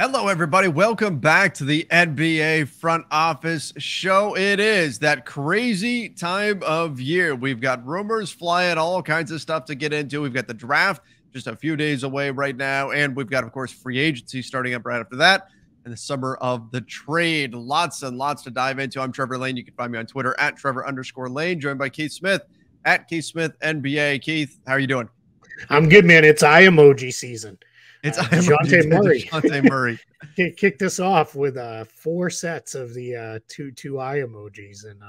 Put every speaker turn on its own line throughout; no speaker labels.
Hello, everybody. Welcome back to the NBA Front Office Show. It is that crazy time of year. We've got rumors flying, all kinds of stuff to get into. We've got the draft just a few days away right now. And we've got, of course, free agency starting up right after that. And the summer of the trade. Lots and lots to dive into. I'm Trevor Lane. You can find me on Twitter at Trevor_Lane, joined by Keith Smith at Keith Smith NBA. Keith, how are you doing?
I'm good, man. It's eye emoji season.
It's DeJounte Murray.
Kicked us off with 4 sets of the two eye emojis, and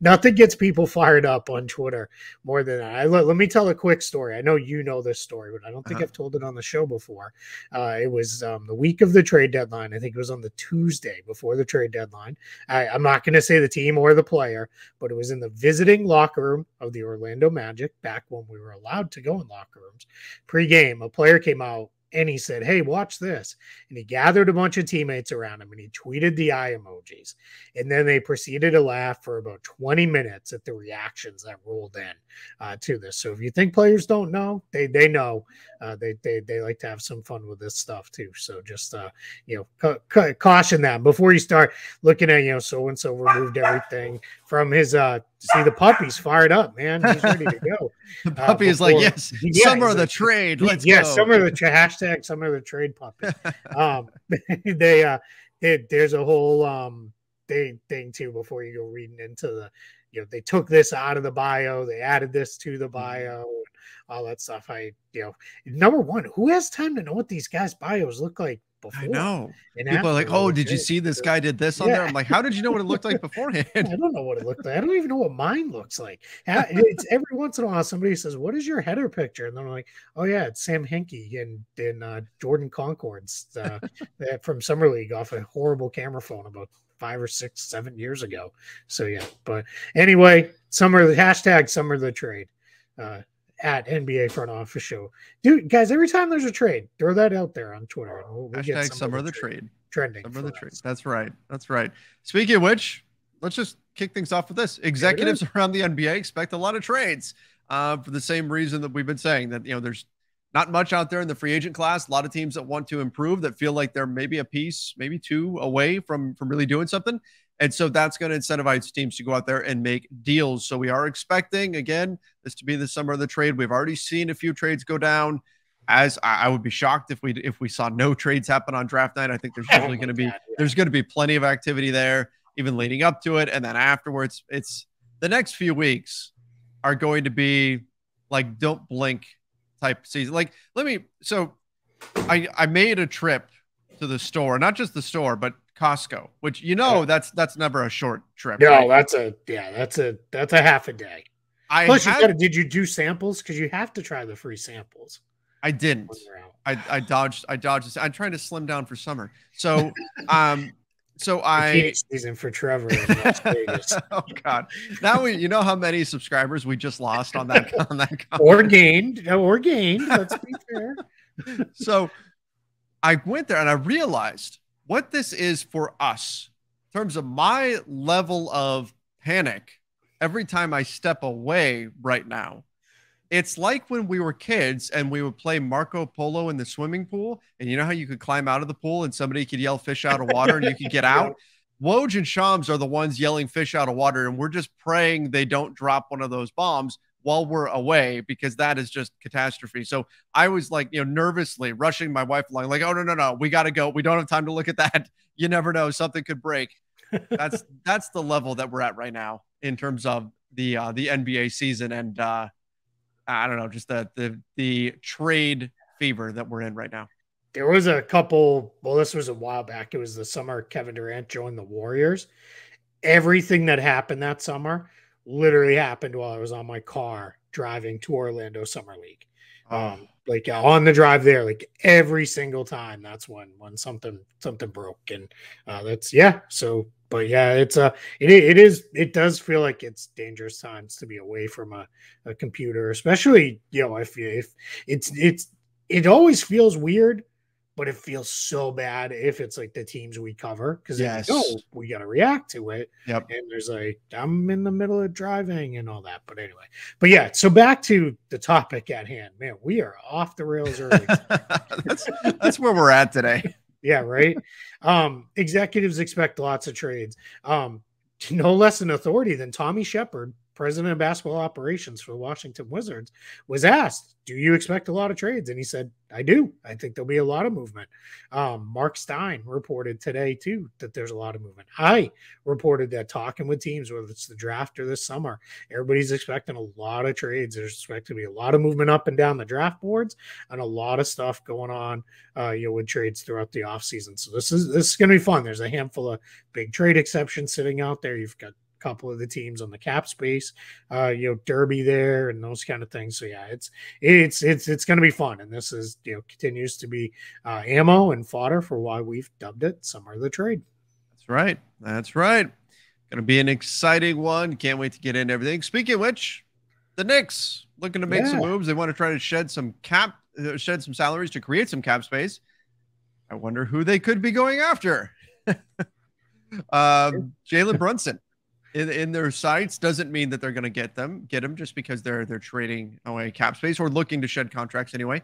nothing gets people fired up on Twitter more than that. Let me tell a quick story. I know you know this story, but I don't think I've told it on the show before. It was the week of the trade deadline. I think it was on the Tuesday before the trade deadline. I'm not going to say the team or the player, but it was in the visiting locker room of the Orlando Magic back when we were allowed to go in locker rooms. Pre-game, a player came out and he said, "Hey, watch this." And he gathered a bunch of teammates around him and he tweeted the eye emojis. And then they proceeded to laugh for about 20 minutes at the reactions that rolled in to this. So if you think players don't know, they know. They like to have some fun with this stuff too. So just, caution that before you start looking at, so-and-so removed everything from his, see the puppy's fired up, man. He's ready to go.
The puppy is like, yes, summer of the trade. Let's go.
Summer of the hashtag summer of the trade puppy. There's a whole thing too before you go reading into the, they took this out of the bio, they added this to the bio, and all that stuff. Number one, who has time to know what these guys' bios look like before?
I know. People are like, "Oh, did you see this guy did this on there?" I'm like, "How did you know what it looked like beforehand?"
I don't know what it looked like. I don't even know what mine looks like. It's every once in a while somebody says, "What is your header picture?" And they're like, "Oh yeah, it's Sam Hinkie in Jordan Concord's from Summer League off a horrible camera phone about 5 or 6, 7 years ago." So yeah, but anyway, hashtag summer of the trade. At NBA Front Office Show. Dude, guys, every time there's a trade, throw that out there on Twitter. And we'll
get summer of the trade.
Trending.
Summer of the trade. That's right. That's right. Speaking of which, let's just kick things off with this. Executives around the NBA expect a lot of trades for the same reason that we've been saying that, there's not much out there in the free agent class. A lot of teams that want to improve that feel like they're maybe a piece, maybe 2 away from really doing something. And so that's going to incentivize teams to go out there and make deals. So we are expecting, again, this to be the summer of the trade. We've already seen a few trades go down. As I would be shocked if we saw no trades happen on draft night. I think there's usually going to be there's going to be plenty of activity there, even leading up to it, and then afterwards. It's the next few weeks are going to be like don't blink type season. Like I made a trip to the store, not just the store, but Costco, which that's never a short trip.
No, right? that's a half a day. Did you do samples? Because you have to try the free samples.
I didn't. I dodged. I'm trying to slim down for summer. So
season for Trevor in Las Vegas.
Oh God! Now you know how many subscribers we just lost on that
or gained. Let's be fair.
So I went there and I realized what this is for us in terms of my level of panic every time I step away right now. It's like when we were kids and we would play Marco Polo in the swimming pool. And you know how you could climb out of the pool and somebody could yell fish out of water and you could get out? Woj and Shams are the ones yelling fish out of water. And we're just praying they don't drop one of those bombs while we're away, because that is just catastrophe. So I was like, nervously rushing my wife along, like, "Oh, no, we got to go. We don't have time to look at that. You never know. Something could break." That's the level that we're at right now in terms of the NBA season. And I don't know, just the trade fever that we're in right now.
There was a couple, this was a while back. It was the summer Kevin Durant joined the Warriors. Everything that happened that summer literally happened while I was on my car driving to Orlando Summer League. On the drive there, like every single time, that's when something broke. And it does feel like it's dangerous times to be away from a computer, especially, if it always feels weird, but it feels so bad if it's like the teams we cover, because we got to react to it.
Yep.
And there's I'm in the middle of driving and all that. But anyway, so back to the topic at hand. Man, we are off the rails early.
That's where we're at today.
Yeah, right. Executives expect lots of trades. No less an authority than Tommy Shepard, president of basketball operations for the Washington Wizards, was asked, "Do you expect a lot of trades?" And he said, "I do. I think there'll be a lot of movement." Mark Stein reported today too that there's a lot of movement. I reported that talking with teams, whether it's the draft or this summer, everybody's expecting a lot of trades. There's expected to be a lot of movement up and down the draft boards, and a lot of stuff going on, with trades throughout the offseason. So this is going to be fun. There's a handful of big trade exceptions sitting out there. You've got a couple of the teams on the cap space, Derby there and those kind of things. So yeah, it's going to be fun. And this is, continues to be ammo and fodder for why we've dubbed it Summer of the Trade.
That's right. That's right. Going to be an exciting one. Can't wait to get into everything. Speaking of which, the Knicks looking to make some moves. They want to try to shed some salaries to create some cap space. I wonder who they could be going after. Jalen Brunson in their sights doesn't mean that they're going to get him just because they're trading away cap space or looking to shed contracts anyway.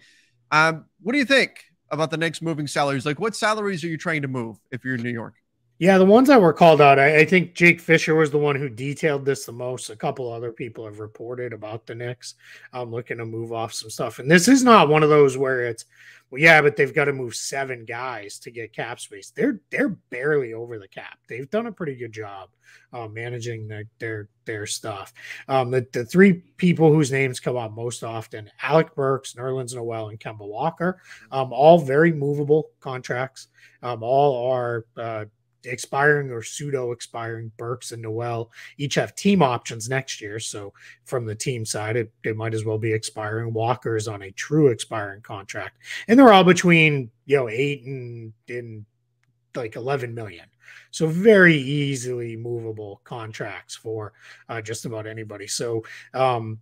What do you think about the Knicks moving salaries? Like, what salaries are you trying to move if you're in New York?
Yeah, the ones that were called out, I think Jake Fisher was the one who detailed this the most. A couple other people have reported about the Knicks looking to move off some stuff. And this is not one of those where it's, well, yeah, but they've got to move 7 guys to get cap space. They're barely over the cap. They've done a pretty good job managing their stuff. The 3 people whose names come up most often, Alec Burks, Nerlens Noel, and Kemba Walker, all very movable contracts. All are expiring or pseudo expiring. Burks and Noel each have team options next year, so from the team side it might as well be expiring. Walker is on a true expiring contract, and they're all between 8 and like 11 million, so very easily movable contracts for just about anybody. So you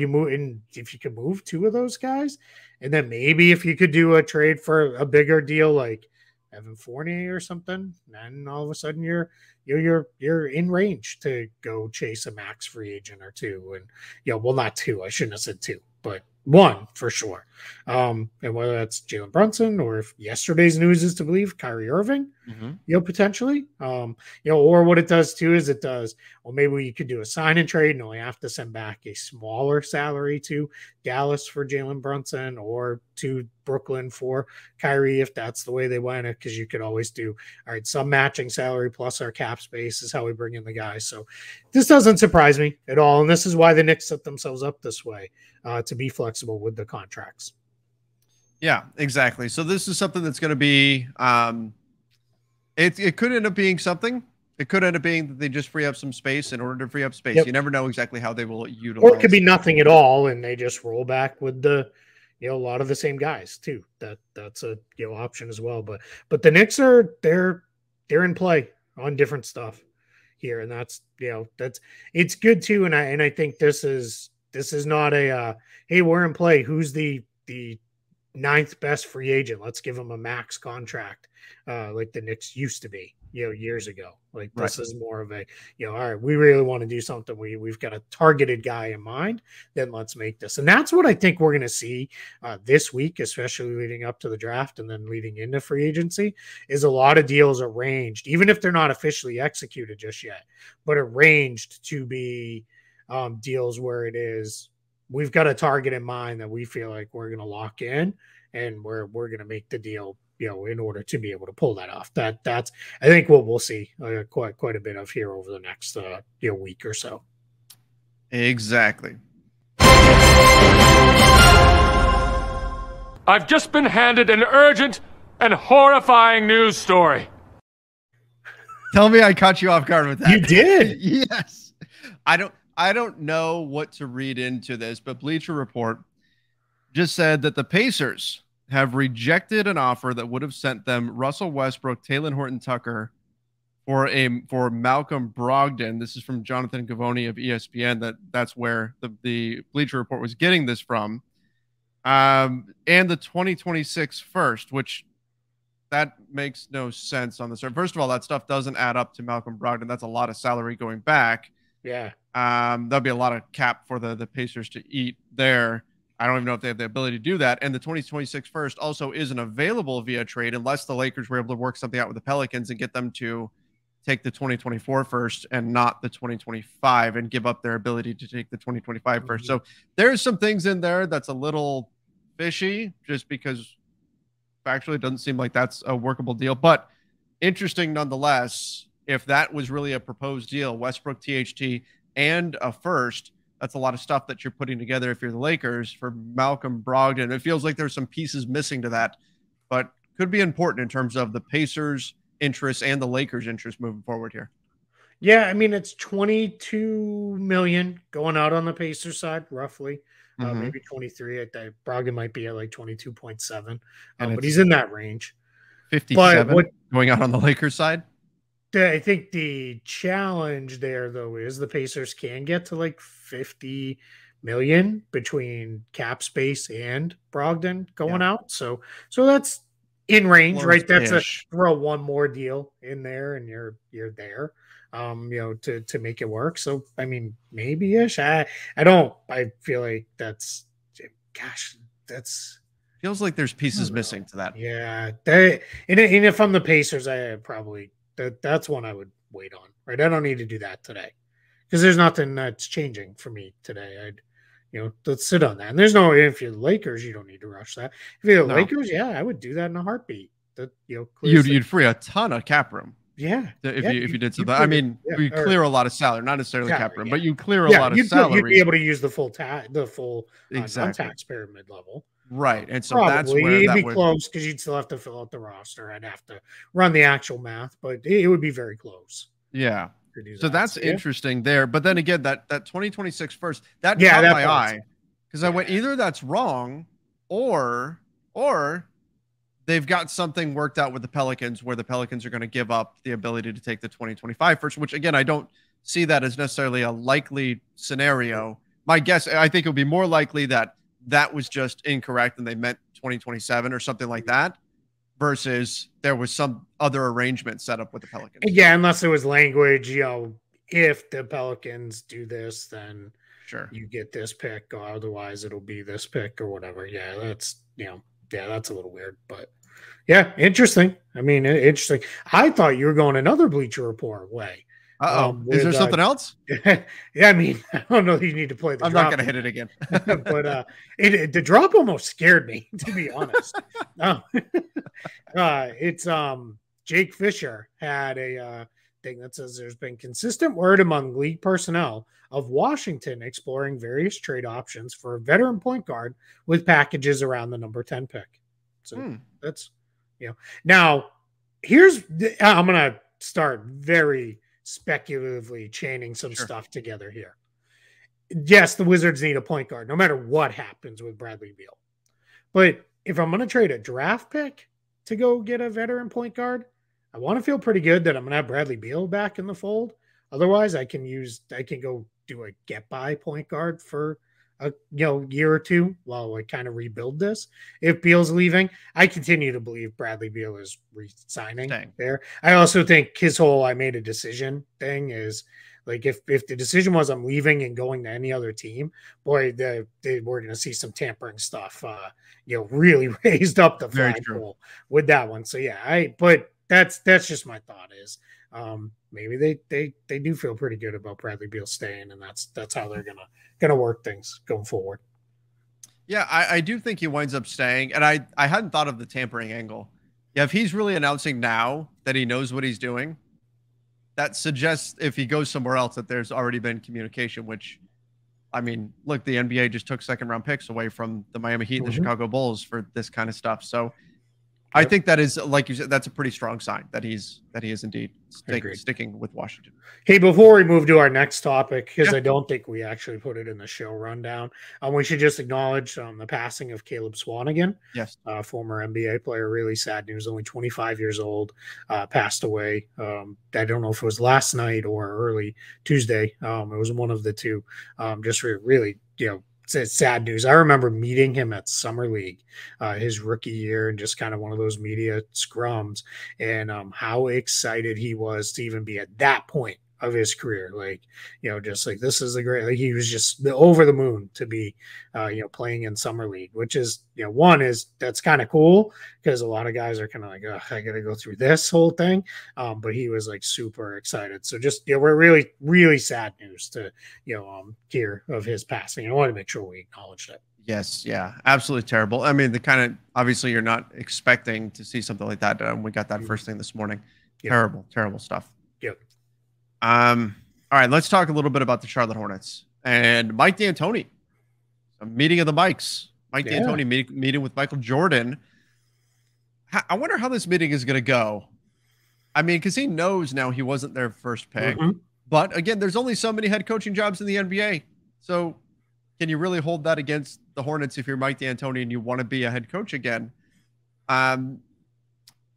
move in, if you could move 2 of those guys, and then maybe if you could do a trade for a bigger deal like Evan Fournier or something, then all of a sudden you're in range to go chase a max free agent or 2. And well, not 2, I shouldn't have said 2, but 1 for sure. And whether that's Jalen Brunson or if yesterday's news is to believe Kyrie Irving, potentially, or what it does too is it does, well, maybe you could do a sign and trade and only have to send back a smaller salary to Dallas for Jalen Brunson or to Brooklyn for Kyrie, if that's the way they went it, because you could always do, all right, some matching salary plus our cap space is how we bring in the guys. So this doesn't surprise me at all. And this is why the Knicks set themselves up this way, to be flexible with the contracts.
Yeah, exactly. So this is something that's going to be, it could end up being something. It could end up being that they just free up some space in order to free up space. Yep. You never know exactly how they will utilize.
Or it could be nothing at all, and they just roll back with the, a lot of the same guys too. That's a option as well. But the Knicks they're in play on different stuff here, and that's it's good too. And I think this is not a hey, we're in play. Who's the 9th best free agent? Let's give him a max contract, like the Knicks used to be, years ago. Like this is more of a, all right, we really want to do something. We've got a targeted guy in mind. Then let's make this. And that's what I think we're going to see this week, especially leading up to the draft and then leading into free agency, is a lot of deals arranged, even if they're not officially executed just yet, but arranged to be deals where it is, we've got a target in mind that we feel like we're going to lock in, and we're going to make the deal, in order to be able to pull that off. That's I think what we'll see quite a bit of here over the next week or so.
Exactly.
I've just been handed an urgent and horrifying news story.
Tell me I caught you off guard with that.
You did.
Yes. I don't know what to read into this, but Bleacher Report just said that the Pacers have rejected an offer that would have sent them Russell Westbrook, Talen Horton-Tucker for Malcolm Brogdon. This is from Jonathan Gavoni of ESPN. That's where the Bleacher Report was getting this from. And the 2026 first, which that makes no sense on the surface. First of all, that stuff doesn't add up to Malcolm Brogdon. That's a lot of salary going back.
Yeah.
That'll be a lot of cap for the Pacers to eat there. I don't even know if they have the ability to do that. And the 2026 first also isn't available via trade unless the Lakers were able to work something out with the Pelicans and get them to take the 2024 first and not the 2025 and give up their ability to take the 2025 first. So there's some things in there that's a little fishy just because factually it doesn't seem like that's a workable deal, but interesting nonetheless. If that was really a proposed deal, Westbrook, THT, and a first, that's a lot of stuff that you're putting together if you're the Lakers for Malcolm Brogdon. It feels like there's some pieces missing to that, but could be important in terms of the Pacers' interest and the Lakers' interest moving forward here.
Yeah, I mean, it's 22 million going out on the Pacers side, roughly. Maybe 23. Brogdon might be at like 22.7, but he's in that range.
57 going out on the Lakers side.
I think the challenge there, though, is the Pacers can get to like 50 million between cap space and Brogdon going out. So that's in range, right? That's a throw one more deal in there and you're there, to make it work. So, I mean, maybe ish. I feel like that's
feels like there's pieces missing to that.
Yeah. And if I'm the Pacers, I probably, that's one I would wait on, right? I don't need to do that today because there's nothing that's changing for me today. Let's sit on that. And if you're the Lakers, you don't need to rush that. If you're the Lakers, I would do that in a heartbeat.
You'd free a ton of cap room.
Yeah.
If you did something. I mean, you clear a lot of salary, not necessarily cap room, but you clear a lot of salary.
You'd be able to use the full non-tax pyramid level.
Right. And so
probably.
That's where
it'd be close because you'd still have to fill out the roster. I'd have to run the actual math, but it would be very close.
Yeah. So that's interesting there. But then again, that 2026 first, that caught my eye because I went either that's wrong or they've got something worked out with the Pelicans where the Pelicans are going to give up the ability to take the 2025 first, which again, I don't see that as necessarily a likely scenario. My guess, I think it would be more likely that was just incorrect and they meant 2027 or something like that versus there was some other arrangement set up with the Pelicans.
Yeah, unless there was language, if the Pelicans do this, then
sure
you get this pick, or otherwise it'll be this pick or whatever. Yeah, that's that's a little weird, but yeah, interesting. I mean, interesting. I thought you were going another Bleacher Report way.
Is there something else?
Yeah, I mean, I don't know if you need to play the
I'm
drop.
not going to hit it again.
But the drop almost scared me, to be honest. It's Jake Fisher had a thing that says there's been consistent word among league personnel of Washington exploring various trade options for a veteran point guard with packages around the number 10 pick. So that's, now I'm going to start very speculatively chaining some stuff together here. Yes, the Wizards need a point guard no matter what happens with Bradley Beal. But if I'm going to trade a draft pick to go get a veteran point guard, I want to feel pretty good that I'm going to have Bradley Beal back in the fold. Otherwise, I can go do a get by point guard for a year or two while I kind of rebuild this. If Beal's leaving, I continue to believe Bradley Beal is re-signing there. I also think his whole I made a decision thing is like if the decision was I'm leaving and going to any other team, boy, we're going to see some tampering stuff. Really raised up the flagpole with that one. So yeah, but that's just my thought is maybe they do feel pretty good about Bradley Beal staying, and that's how they're gonna work things going forward.
Yeah, I do think he winds up staying, and I hadn't thought of the tampering angle. Yeah, if he's really announcing now that he knows what he's doing, that suggests if he goes somewhere else that there's already been communication. Which, I mean, look, the NBA just took second-round picks away from the Miami Heat and the Chicago Bulls for this kind of stuff. So I think that is, like you said, that's a pretty strong sign that he is indeed sticking with Washington.
Hey, before we move to our next topic, because I don't think we actually put it in the show rundown, we should just acknowledge the passing of Caleb Swanigan.
Yes,
former NBA player. Really sad news. Only 25 years old. Passed away. I don't know if it was last night or early Tuesday. It was one of the two. Just really, it's sad news. I remember meeting him at Summer League his rookie year and just kind of one of those media scrums and how excited he was to even be at that point of his career. Like, just like this is a great, like he was just over the moon to be, playing in summer league, which is, one is that's kind of cool because a lot of guys are kind of like, oh, I got to go through this whole thing. But he was like super excited. So just, we're really, really sad news to, hear of his passing. I want to make sure we acknowledge that.
Yes. Yeah. Absolutely terrible. I mean, the kind of, obviously you're not expecting to see something like that. We got that first thing this morning. Yep. Terrible, terrible stuff.
Yep.
All right, let's talk a little bit about the Charlotte Hornets and Mike D'Antoni. A meeting of the Mikes. Mike D'Antoni meeting with Michael Jordan. I wonder how this meeting is going to go. I mean, because he knows now he wasn't their first pick. But again, there's only so many head coaching jobs in the NBA. So can you really hold that against the Hornets if you're Mike D'Antoni and you want to be a head coach again?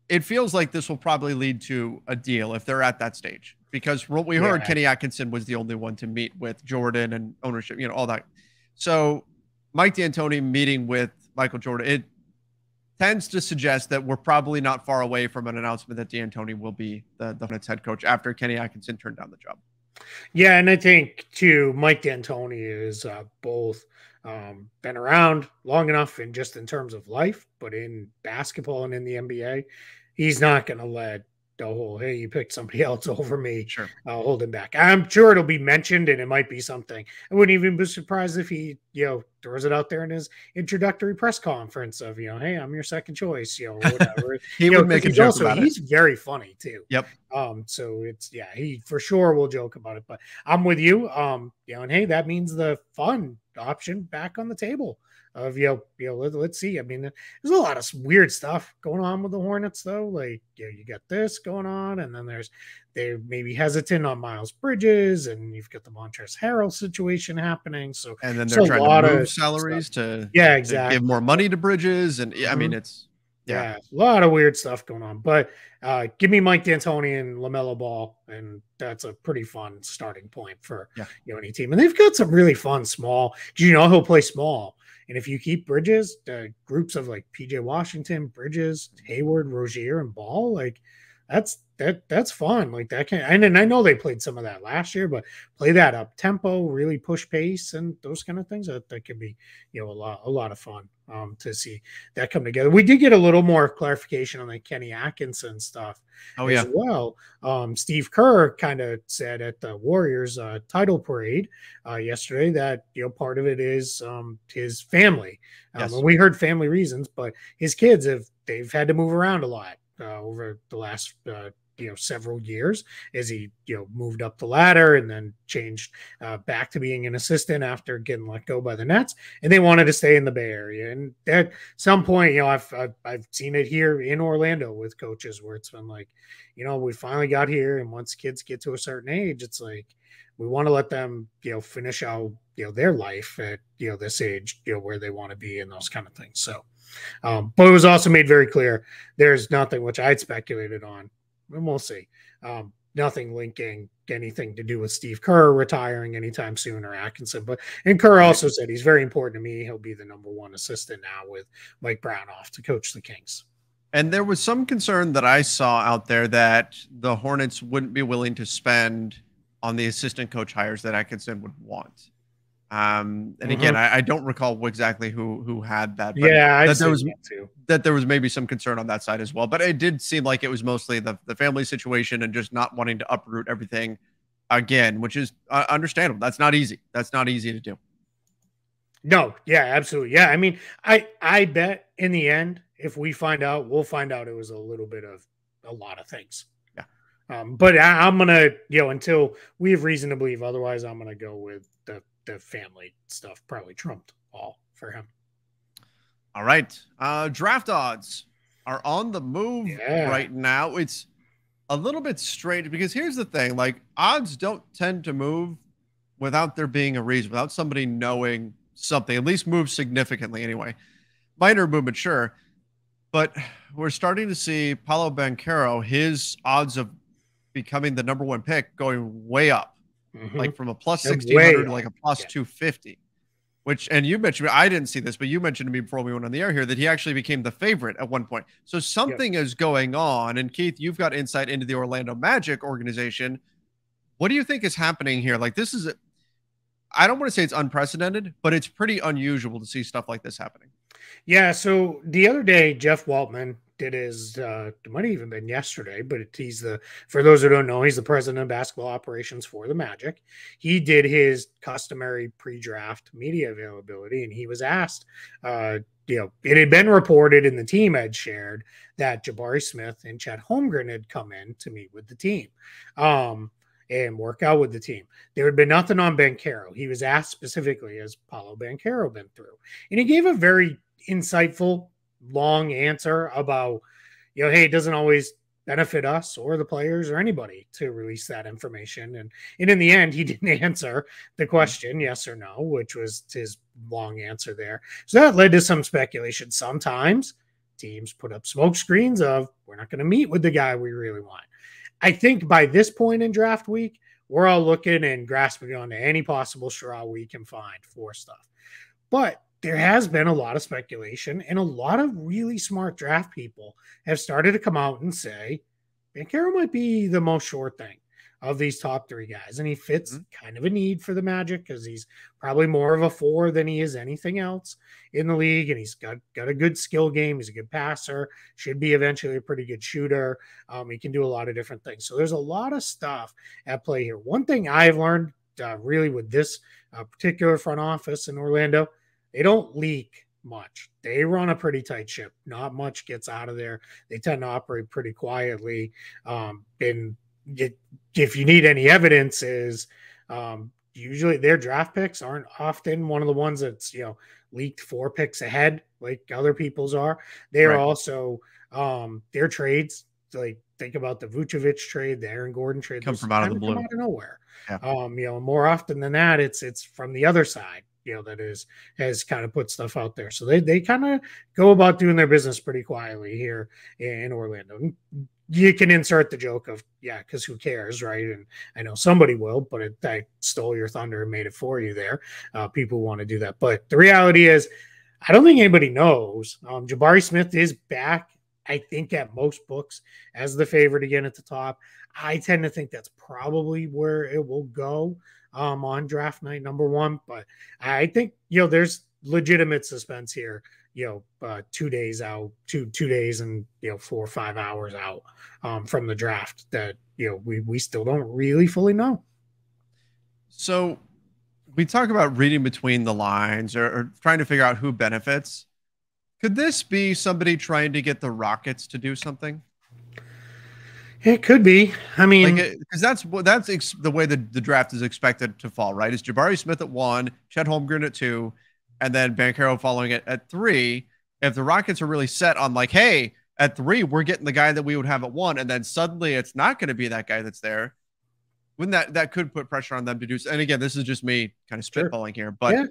It feels like this will probably lead to a deal if they're at that stage. Because what we heard, Kenny Atkinson was the only one to meet with Jordan and ownership, all that. So Mike D'Antoni meeting with Michael Jordan, it tends to suggest that we're probably not far away from an announcement that D'Antoni will be the Hornets head coach after Kenny Atkinson turned down the job.
Yeah, and I think, too, Mike D'Antoni is both been around long enough in terms of life, but in basketball and in the NBA, he's not going to let the whole, hey, you picked somebody else over me, hold him back. I'm sure it'll be mentioned, and it might be something. I wouldn't even be surprised if he, throws it out there in his introductory press conference of, hey, I'm your second choice, whatever.
He would make a joke about it.
He's very funny too.
Yep.
So it's, he for sure will joke about it, but I'm with you. And hey, that means the fun option back on the table of, let's see. I mean, there's a lot of weird stuff going on with the Hornets though. Like, you got this going on, and then they're maybe hesitant on Miles Bridges, and you've got the Montrezl Harrell situation happening. So,
and then they're trying to move salaries to give more money to Bridges. And I mean, it's,
a lot of weird stuff going on, but give me Mike D'Antoni and LaMelo Ball, and that's a pretty fun starting point for any team. And they've got some really fun small. He'll play small, and if you keep Bridges, groups of like PJ Washington, Bridges, Hayward, Rozier, and Ball, like that's fun. Like that can, and I know they played some of that last year, but play that up tempo, really push pace, and those kind of things. That can be a lot of fun to see that come together. We did get a little more clarification on the Kenny Atkinson stuff as well. Steve Kerr kind of said at the Warriors title parade yesterday that part of it is his family. And we heard family reasons, but his kids they've had to move around a lot over the last several years as he moved up the ladder and then changed back to being an assistant after getting let go by the Nets, and they wanted to stay in the Bay Area. And at some point, I've seen it here in Orlando with coaches where it's been like, we finally got here, and once kids get to a certain age, it's like we want to let them finish out their life at this age where they want to be and those kind of things. So but it was also made very clear there's nothing, which I'd speculated on, and we'll see, nothing linking anything to do with Steve Kerr retiring anytime soon or Atkinson. And Kerr also said he's very important to me. He'll be the number one assistant now with Mike Brown off to coach the Kings.
And there was some concern that I saw out there that the Hornets wouldn't be willing to spend on the assistant coach hires that Atkinson would want. And again, I don't recall exactly who had that. But that there was maybe some concern on that side as well. But it did seem like it was mostly the family situation and just not wanting to uproot everything again, which is understandable. That's not easy. That's not easy to do.
No, yeah, absolutely. Yeah, I mean, I bet in the end, if we find out, we'll find out it was a little bit of a lot of things. Yeah. But I'm going to, until we have reason to believe otherwise, I'm going to go with the family stuff probably trumped all for him.
All right. Draft odds are on the move right now. It's a little bit strange because here's the thing, like odds don't tend to move without there being a reason, without somebody knowing something, at least move significantly anyway. Minor movement, sure. But we're starting to see Paolo Banchero, his odds of becoming the number one pick going way up. Like from a plus 1,600 to like a plus 250, which, and you mentioned, I didn't see this, but you mentioned to me before we went on the air here that he actually became the favorite at one point. So something is going on. And Keith, you've got insight into the Orlando Magic organization. What do you think is happening here? Like, this is, I don't want to say it's unprecedented, but it's pretty unusual to see stuff like this happening.
Yeah, so the other day, Jeff Waltman did his, it might have even been yesterday, but he's for those who don't know, he's the president of basketball operations for the Magic. He did his customary pre-draft media availability, and he was asked, it had been reported and the team had shared that Jabari Smith and Chet Holmgren had come in to meet with the team. And work out with the team. There had been nothing on Banchero. He was asked specifically, has Paolo Banchero been through? And he gave a very insightful, long answer about, hey, it doesn't always benefit us or the players or anybody to release that information. And in the end, he didn't answer the question, yes or no, which was his long answer there. So that led to some speculation. Sometimes teams put up smoke screens of, we're not going to meet with the guy we really want. I think by this point in draft week, we're all looking and grasping onto any possible straw we can find for stuff. But there has been a lot of speculation, and a lot of really smart draft people have started to come out and say, Banchero might be the most sure thing of these top three guys. And he fits kind of a need for the Magic because he's probably more of a 4 than he is anything else in the league. And he's got a good skill game. He's a good passer, should be eventually a pretty good shooter. He can do a lot of different things. So there's a lot of stuff at play here. One thing I've learned really with this particular front office in Orlando, they don't leak much. They run a pretty tight ship. Not much gets out of there. They tend to operate pretty quietly. If you need any evidence, is usually their draft picks aren't often one of the ones that's leaked 4 picks ahead like other people's are. They're also their trades, like think about the Vucevic trade, the Aaron Gordon trade,
come from out of the blue,
out of nowhere.
Yeah.
More often than that, it's from the other side. That has kind of put stuff out there. So they kind of go about doing their business pretty quietly here in Orlando. You can insert the joke of, because who cares, right? And I know somebody will, but I stole your thunder and made it for you there. People want to do that. But the reality is, I don't think anybody knows. Jabari Smith is back, I think, at most books as the favorite again at the top. I tend to think that's probably where it will go on draft night number 1. But I think, there's legitimate suspense here. 2 days out, two days and 4 or 5 hours out from the draft that we still don't really fully know.
So we talk about reading between the lines or trying to figure out who benefits. Could this be somebody trying to get the Rockets to do something?
It could be. I mean,
because that's the way the draft is expected to fall, right? It's Jabari Smith at 1, Chet Holmgren at 2, and then Banchero following it at 3. If the Rockets are really set on like, hey, at 3, we're getting the guy that we would have at 1, and then suddenly it's not going to be that guy that's there, wouldn't that could put pressure on them to do so? And again, this is just me kind of spitballing here, but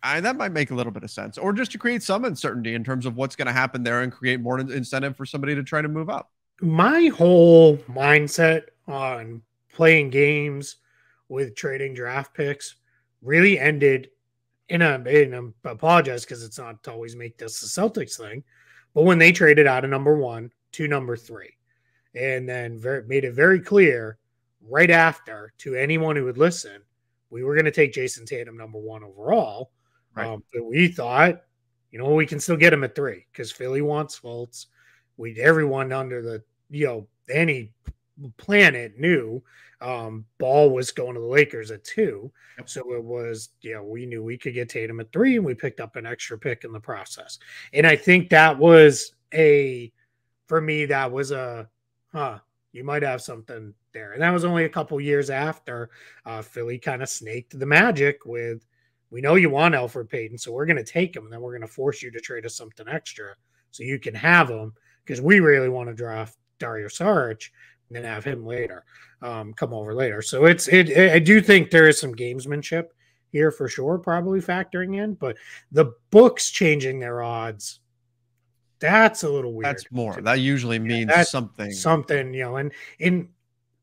that might make a little bit of sense. Or just to create some uncertainty in terms of what's going to happen there and create more incentive for somebody to try to move up. My
whole mindset on playing games with trading draft picks really ended and I apologize because it's not to always make this the Celtics thing, but when they traded out of number 1 to number 3, and then made it very clear right after to anyone who would listen, we were going to take Jason Tatum number 1 overall.
Right.
But we thought, we can still get him at 3 because Philly wants Fultz. Everyone under the any planet knew Ball was going to the Lakers at 2.
Yep.
So it was, we knew we could get Tatum at 3, and we picked up an extra pick in the process. And I think that was for me, that was you might have something there. And that was only a couple years after Philly kind of snaked the Magic with, we know you want Elfrid Payton, so we're going to take him, and then we're going to force you to trade us something extra so you can have him, because we really want to draft Dario Saric and then have him later, come over later. So I do think there is some gamesmanship here for sure, probably factoring in, but the books changing their odds, that's a little weird.
That's more. That usually means something, and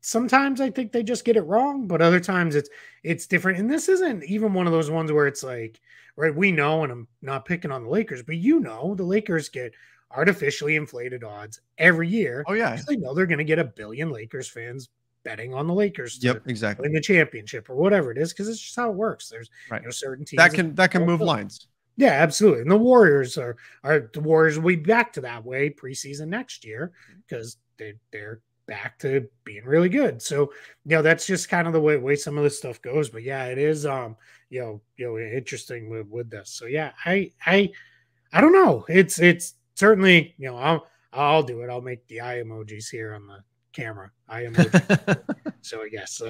sometimes I think they just get it wrong, but other times it's different. And this isn't even one of those ones where it's like, right, we know, and I'm not picking on the Lakers, but the Lakers get artificially inflated odds every year. Oh yeah,
they know they're going to get 1 billion Lakers fans betting on the Lakers to
exactly.
win the championship or whatever it is, because it's just how it works. There's certain teams
that can move lines.
Yeah, absolutely. And the Warriors are the Warriors will be back to that way preseason next year because they're back to being really good. So, that's just kind of the way some of this stuff goes. But yeah, it is interesting with this. So yeah, I don't know. It's certainly, I'll do it. I'll make the eye emojis here on the camera. Eye emoji. So yes,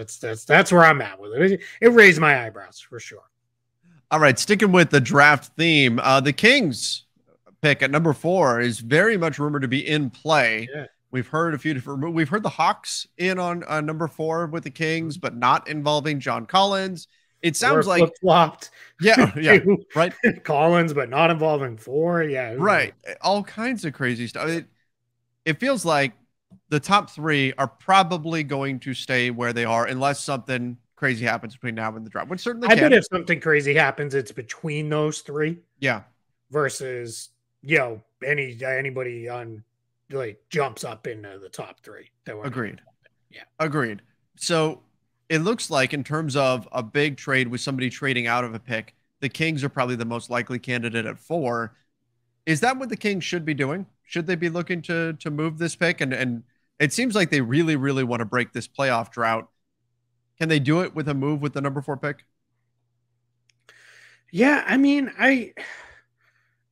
that's where I'm at with it. It raised my eyebrows for sure.
All right, sticking with the draft theme, the Kings pick at number 4 is very much rumored to be in play.
Yeah.
We've heard a few different. We've heard the Hawks in on number 4 with the Kings, but not involving John Collins. It sounds like
flip-flopped.
Yeah, right.
Collins, but not involving 4. Yeah,
right. All kinds of crazy stuff. It feels like the top 3 are probably going to stay where they are unless something crazy happens between now and the draft. Which certainly
I bet if something crazy happens, it's between those 3.
Yeah.
Versus anybody on jumps up into the top 3.
Agreed.
Yeah.
Agreed. So it looks like in terms of a big trade with somebody trading out of a pick, the Kings are probably the most likely candidate at 4. Is that what the Kings should be doing? Should they be looking to move this pick? And it seems like they really, really want to break this playoff drought. Can they do it with a move with the number 4 pick?
Yeah, I mean,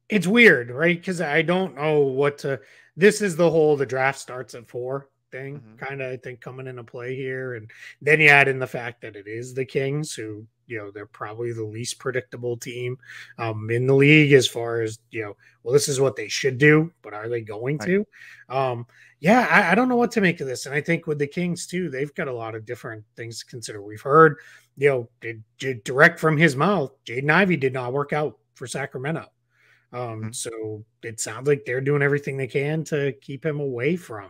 it's weird, right? Because I don't know what to. This is the draft starts at 4 thing, kind of, I think, coming into play here. And then you add in the fact that it is the Kings, who, they're probably the least predictable team in the league as far as, well, this is what they should do, but are they going to? Yeah, I don't know what to make of this. And I think with the Kings, too, they've got a lot of different things to consider. We've heard, direct from his mouth, Jaden Ivey did not work out for Sacramento. So it sounds like they're doing everything they can to keep him away from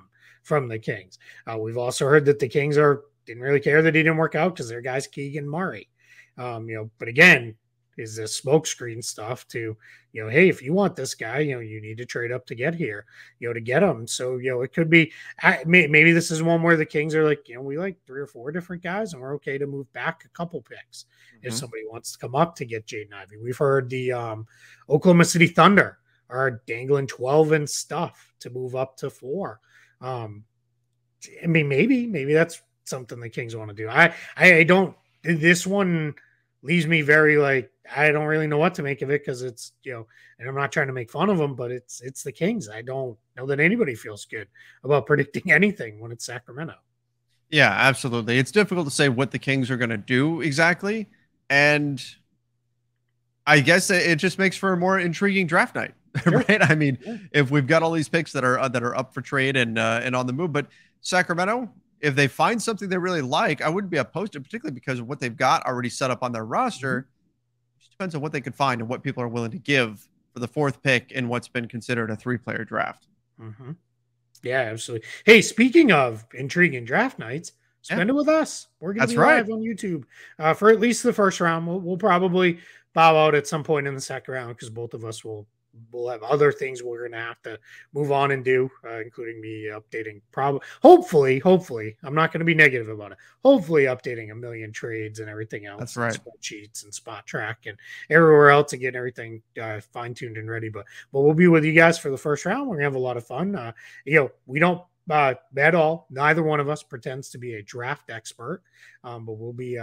the Kings. We've also heard that the Kings didn't really care that he didn't work out because their guy's Keegan Murray. But again, is this smokescreen stuff to, hey, if you want this guy, you need to trade up to get here, to get him. So, it could be, maybe this is one where the Kings are like, we like 3 or 4 different guys and we're okay to move back a couple picks if somebody wants to come up to get Jaden Ivey. We've heard the Oklahoma City Thunder are dangling 12 and stuff to move up to 4. I mean, maybe that's something the Kings want to do. I don't, this one leaves me very I don't really know what to make of it because it's, and I'm not trying to make fun of them, but it's the Kings. I don't know that anybody feels good about predicting anything when it's Sacramento.
Yeah, absolutely. It's difficult to say what the Kings are going to do exactly. And I guess it just makes for a more intriguing draft night, right? I mean, if we've got all these picks that are up for trade and on the move, but Sacramento, if they find something they really like, I wouldn't be opposed to it, particularly because of what they've got already set up on their roster. It just depends on what they could find and what people are willing to give for the 4th pick in what's been considered a 3-player draft.
Yeah, absolutely. Hey, speaking of intriguing draft nights, spend it with us. We're going to be live on YouTube for at least the first round. We'll probably bow out at some point in the second round because both of us will have other things we're going to have to move on and do, including me updating. Hopefully, I'm not going to be negative about it. Hopefully, updating a million trades and everything else.
That's right.
Spreadsheets and Spot Track and everywhere else to get everything fine tuned and ready. But we'll be with you guys for the first round. We're going to have a lot of fun. We don't at all. Neither one of us pretends to be a draft expert, but we'll be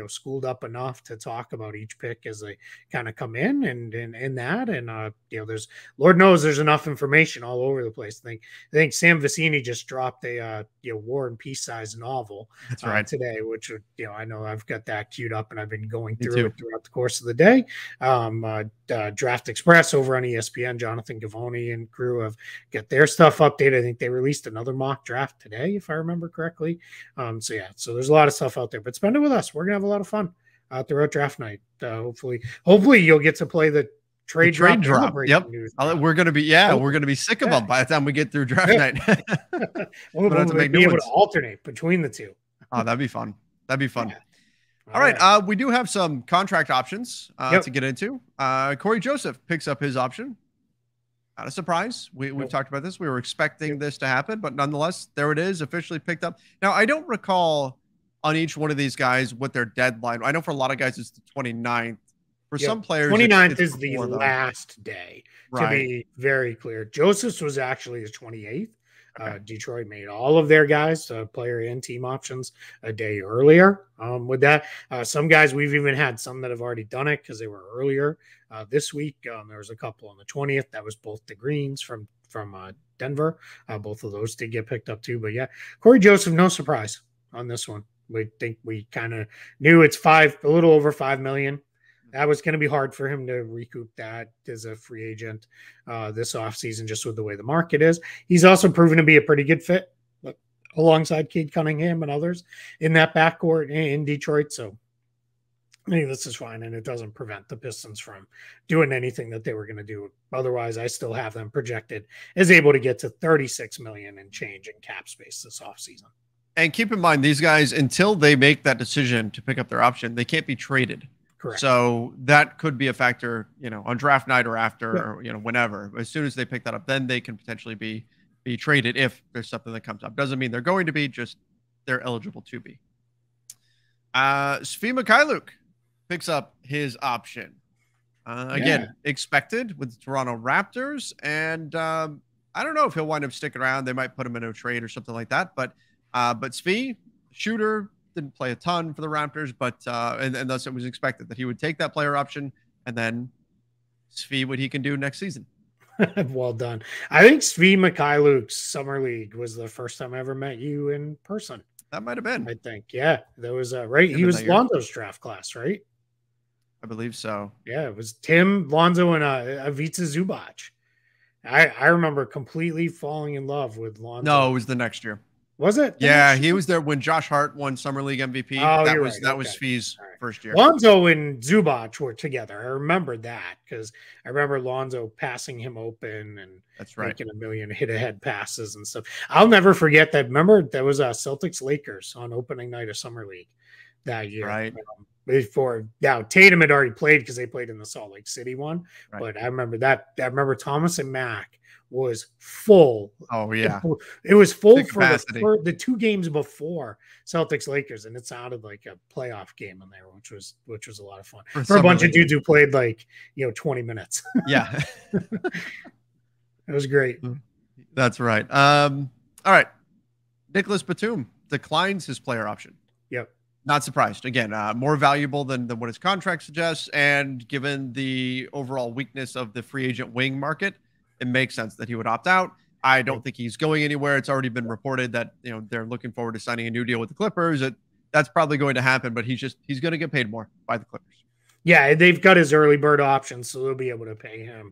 schooled up enough to talk about each pick as they kind of come in and that. And there's, Lord knows, there's enough information all over the place. I think Sam Vecini just dropped a War and Peace size novel.
That's right.
Today, which I know I've got that queued up and I've been going through it throughout the course of the day. Draft Express over on ESPN, Jonathan Gavoni and crew have got their stuff updated. I think they released another mock draft today, if I remember correctly. So there's a lot of stuff out there, but spend it with us. We're gonna have a lot of fun throughout draft night. Hopefully you'll get to play the trade drop.
Yep. We're gonna be sick of them by the time we get through draft night.
We'll be able to alternate between the two.
Oh, that'd be fun. Yeah. All
right.
right. We do have some contract options to get into. Corey Joseph picks up his option. Not a surprise. We've talked about this. We were expecting this to happen, but nonetheless, there it is, officially picked up. Now, I don't recall on each one of these guys what their deadline. I know for a lot of guys it's the 29th. For some players,
29th
it's
is the
before,
last day, to
right.
be very clear. Joseph's was actually his 28th. Okay. Detroit made all of their guys player and team options a day earlier with that. Some guys, we've even had some that have already done it because they were earlier this week. There was a couple on the 20th. That was both the Greens from Denver. Both of those did get picked up too. But yeah, Corey Joseph, no surprise on this one. We think we kind of knew it's a little over $5 million. That was going to be hard for him to recoup that as a free agent this offseason, just with the way the market is. He's also proven to be a pretty good fit alongside Cade Cunningham and others in that backcourt in Detroit. So I think this is fine, and it doesn't prevent the Pistons from doing anything that they were going to do. Otherwise, I still have them projected as able to get to $36 million and change in cap space this offseason.
And keep in mind, these guys, until they make that decision to pick up their option, they can't be traded.
Correct.
So that could be a factor, on draft night or after, or, whenever. As soon as they pick that up, then they can potentially be traded if there's something that comes up. Doesn't mean they're going to be, just they're eligible to be. Svi Picks picks up his option. Again, expected with the Toronto Raptors. And I don't know if he'll wind up sticking around. They might put him in a trade or something like that. But Svi, shooter, didn't play a ton for the Raptors, but and thus it was expected that he would take that player option and then see what he can do next season.
Well done. I think Svi Mikhailuk's summer league was the first time I ever met you in person.
That might have been.
I think, yeah, that was right. He was Lonzo's draft class, right?
I believe so.
Yeah, it was Tim, Lonzo, and Ivica Zubac. I remember completely falling in love with Lonzo.
No, it was the next year.
Was it?
Yeah, he was there when Josh Hart won Summer League MVP.
Oh,
that was Svi's first year.
Lonzo and Zubac were together. I remember that because I remember Lonzo passing him open and making a million hit-ahead passes and stuff. I'll never forget that. Remember, that was Celtics Lakers on opening night of Summer League that year.
Right.
Now Tatum had already played because they played in the Salt Lake City one.
Right.
But I remember that. I remember Thomas and Mack was full.
Oh yeah,
it was full for the 2 games before Celtics Lakers, and it sounded like a playoff game in there, which was a lot of fun for a bunch of dudes who played 20 minutes.
Yeah,
it was great.
That's right. All right, Nicholas Batum declines his player option.
Yep.
Not surprised. Again, more valuable than what his contract suggests, and given the overall weakness of the free agent wing market, it makes sense that he would opt out. I don't think he's going anywhere. It's already been reported that they're looking forward to signing a new deal with the Clippers. That's probably going to happen, but he's going to get paid more by the Clippers.
Yeah, they've got his early bird option, so they'll be able to pay him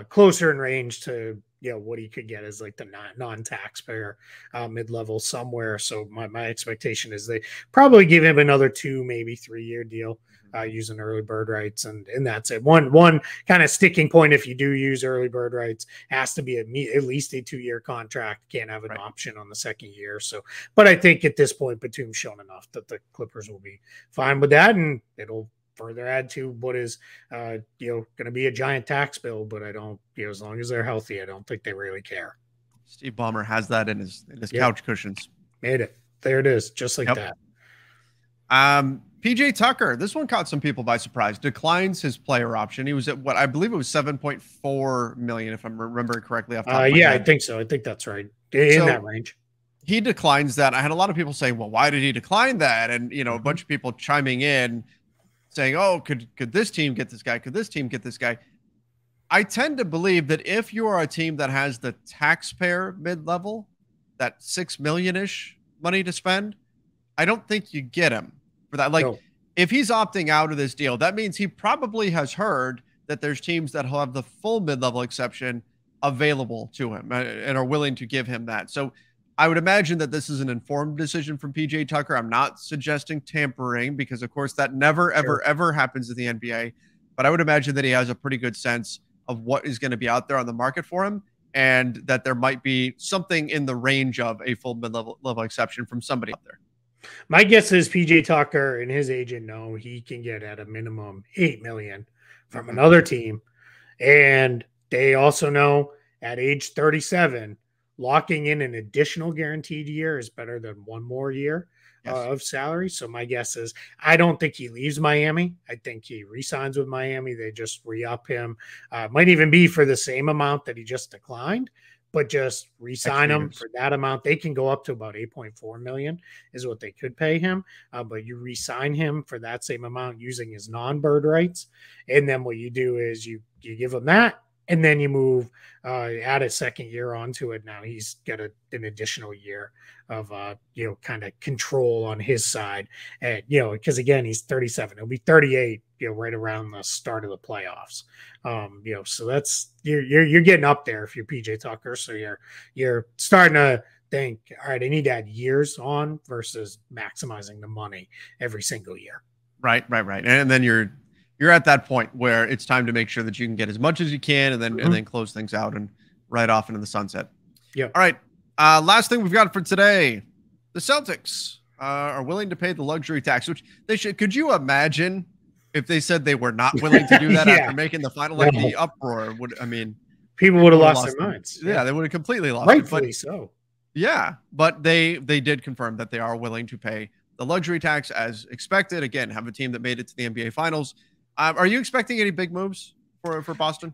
closer in range to what he could get as the non-taxpayer mid-level somewhere. So my expectation is they probably give him another 2, maybe 3-year deal. Using early bird rights, and that's it. One kind of sticking point, if you do use early bird rights, has to be at least a 2-year contract. Can't have an option on the 2nd year. So, but I think at this point, Batum's shown enough that the Clippers will be fine with that, and it'll further add to what is going to be a giant tax bill. But I don't, as long as they're healthy, I don't think they really care.
Steve Ballmer has that in his couch cushions.
Made it. There it is, just like that.
PJ Tucker, this one caught some people by surprise, declines his player option. He was at I believe it was $7.4 million, if I'm remembering correctly. Off top of my head.
I think so. I think that's right. In that range.
He declines that. I had a lot of people saying, well, why did he decline that? And, a bunch of people chiming in saying, oh, could this team get this guy? Could this team get this guy? I tend to believe that if you are a team that has the taxpayer mid-level, that $6 million-ish money to spend, I don't think you get him for that. If he's opting out of this deal, that means he probably has heard that there's teams that will have the full mid-level exception available to him and are willing to give him that. So I would imagine that this is an informed decision from PJ Tucker. I'm not suggesting tampering because, of course, that never, ever happens in the NBA. But I would imagine that he has a pretty good sense of what is going to be out there on the market for him, and that there might be something in the range of a full mid-level exception from somebody out there.
My guess is PJ Tucker and his agent know he can get at a minimum $8 million from another team. And they also know at age 37, locking in an additional guaranteed year is better than one more year of salary. So my guess is I don't think he leaves Miami. I think he re-signs with Miami. They just re-up him. Might even be for the same amount that he just declined, but just re-sign him for that amount. They can go up to about 8.4 million is what they could pay him. But you re-sign him for that same amount using his non-bird rights. And then what you do is you give him that, and then you move, add a second year onto it. Now he's got an additional year of, kind of control on his side. And, because again, he's 37. He'll be 38, right around the start of the playoffs. So that's, you're getting up there if you're PJ Tucker. So you're starting to think, all right, I need to add years on versus maximizing the money every single year.
Right. And then you're at that point where it's time to make sure that you can get as much as you can and then close things out and right off into the sunset.
Yeah.
All right. Last thing we've got for today, the Celtics are willing to pay the luxury tax, which they should. Could you imagine if they said they were not willing to do that after making the final? Like the uproar
people would have lost their minds.
Yeah, they would have completely lost
Rightfully so.
Yeah, but they did confirm that they are willing to pay the luxury tax as expected. Again, have a team that made it to the NBA Finals. Are you expecting any big moves for Boston?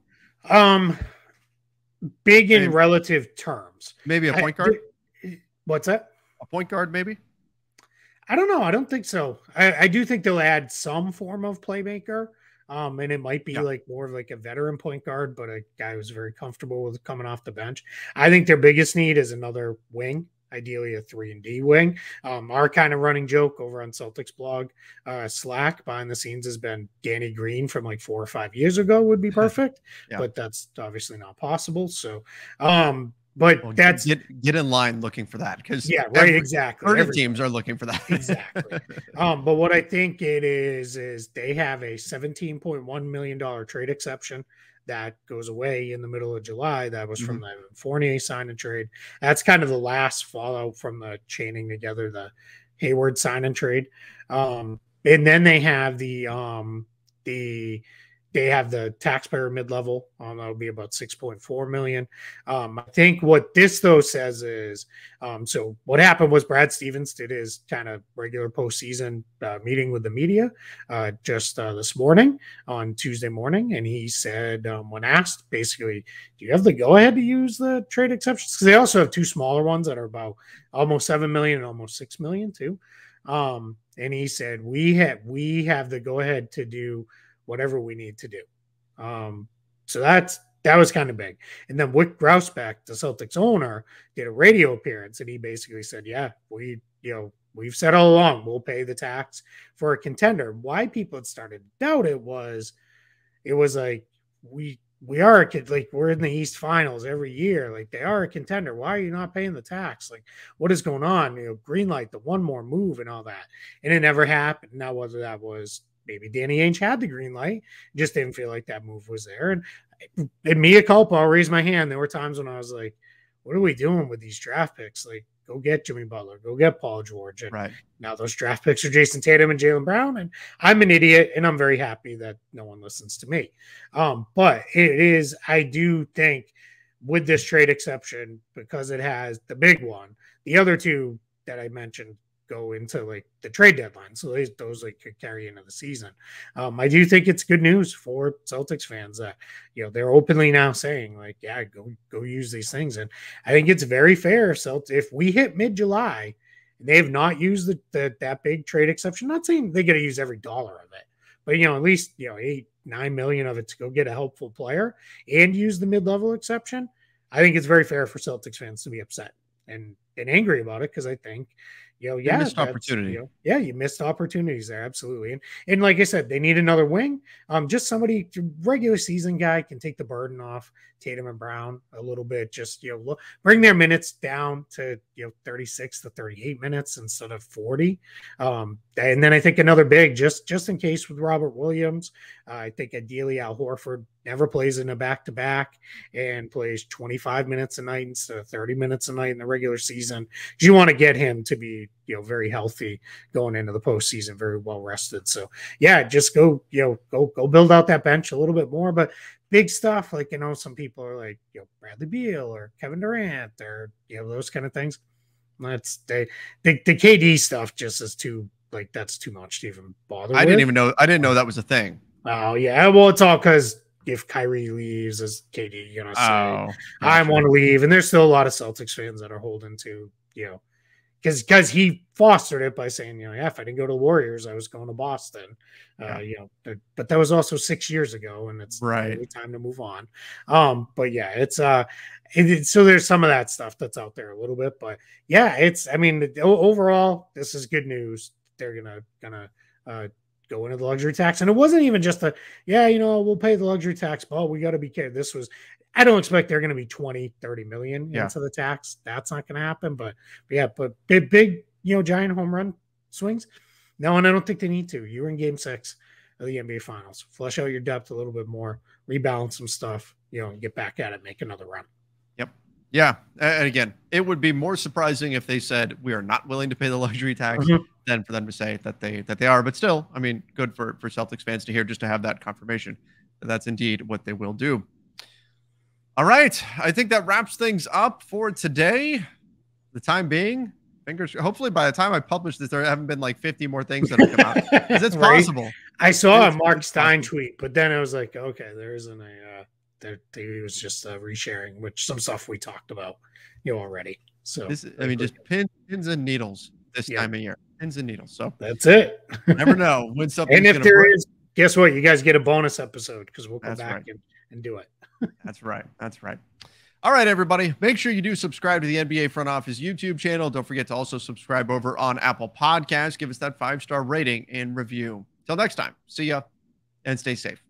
Big in relative terms.
Maybe a point guard?
What's that?
A point guard, maybe?
I don't know. I don't think so. I do think they'll add some form of playmaker. And it might be like more of like a veteran point guard, but a guy who's very comfortable with coming off the bench. I think their biggest need is another wing. Ideally a 3-and-D wing. Our kind of running joke over on Celtics blog Slack behind the scenes has been Danny Green from like 4 or 5 years ago would be perfect, but that's obviously not possible. So, but that's
get in line looking for that because
exactly.
Every teams are looking for that
exactly. But what I think it is they have a $17.1 million trade exception that goes away in the middle of July. That was from the Fournier sign and trade. That's kind of the last fallout from the chaining together the Hayward sign and trade. And then they have the taxpayer mid-level. That'll be about 6.4 million. I think what this though says is, so what happened was Brad Stevens did his kind of regular postseason meeting with the media just this morning on Tuesday morning. And he said, when asked basically, do you have the go ahead to use the trade exceptions? Because they also have two smaller ones that are about almost 7 million and almost 6 million too. And he said, we have the go ahead to do whatever we need to do. So that was kind of big. And then Wick Grousbeck, the Celtics owner, did a radio appearance and he basically said, yeah, we've said all along, we'll pay the tax for a contender. Why people had started to doubt it was like, we are like, we're in the East Finals every year. Like they are a contender. Why are you not paying the tax? Like what is going on? Green light, the one more move and all that. And it never happened. Now, whether that was maybe Danny Ainge had the green light, just didn't feel like that move was there. And mea culpa, I'll raise my hand. There were times when I was like, what are we doing with these draft picks? Like, go get Jimmy Butler, go get Paul George. And now those draft picks are Jason Tatum and Jaylen Brown. And I'm an idiot, and I'm very happy that no one listens to me. But it is, I do think with this trade exception, because it has the big one, the other two that I mentioned go into like the trade deadline. So those like could carry into the season. I do think it's good news for Celtics fans that, they're openly now saying like, yeah, go use these things. And I think it's very fair. So if we hit mid-July and they have not used that big trade exception, not saying they got to use every dollar of it, but at least, 8-9 million of it to go get a helpful player and use the mid-level exception. I think it's very fair for Celtics fans to be upset and angry about it. Cause I think, you
missed opportunity.
You missed opportunities there. Absolutely. And like I said, they need another wing. Just somebody, regular season guy can take the burden off Tatum and Brown a little bit. Just, bring their minutes down to, 36 to 38 minutes instead of 40. And then I think another big, just in case with Robert Williams, I think ideally Al Horford never plays in a back-to-back and plays 25 minutes a night instead of 30 minutes a night in the regular season. You want to get him to be very healthy going into the postseason, very well rested. So yeah, just go build out that bench a little bit more. But big stuff like, some people are like, Bradley Beal or Kevin Durant or, those kind of things. That's the KD stuff just is too, like, that's too much to even bother with.
I didn't know that was a thing.
Oh yeah. Well, it's all because if Kyrie leaves, as KD, say, I want to leave. And there's still a lot of Celtics fans that are holding to, because he fostered it by saying, if I didn't go to the Warriors, I was going to Boston. But that was also 6 years ago, and it's really time to move on. But yeah, it's so there's some of that stuff that's out there a little bit, but yeah, overall, this is good news. They're gonna go into the luxury tax, and it wasn't even just we'll pay the luxury tax, but we got to be careful. This was, I don't expect they're going to be 20, 30 million into the tax. That's not going to happen. But big, giant home run swings. No, and I don't think they need to. You were in Game 6 of the NBA Finals. Flush out your depth a little bit more, rebalance some stuff. Get back at it, make another run.
Yep. Yeah. And again, it would be more surprising if they said we are not willing to pay the luxury tax than for them to say that they are. But still, I mean, good for Celtics fans to hear, just to have that confirmation that that's indeed what they will do. All right. I think that wraps things up for today. The time being, hopefully by the time I publish this, there haven't been like 50 more things that have come out. Because it's possible.
I saw a Mark Stein tweet, but then I was like, okay, there isn't he was just resharing, which some stuff we talked about, already. So
just pins and needles this time of year. Pins and needles. So
that's it.
Never know when something.
And if there is, guess what? You guys get a bonus episode because we'll come back and do it.
That's right. That's right. All right, everybody. Make sure you do subscribe to the NBA Front Office YouTube channel. Don't forget to also subscribe over on Apple Podcasts. Give us that 5-star rating and review. Till next time. See ya and stay safe.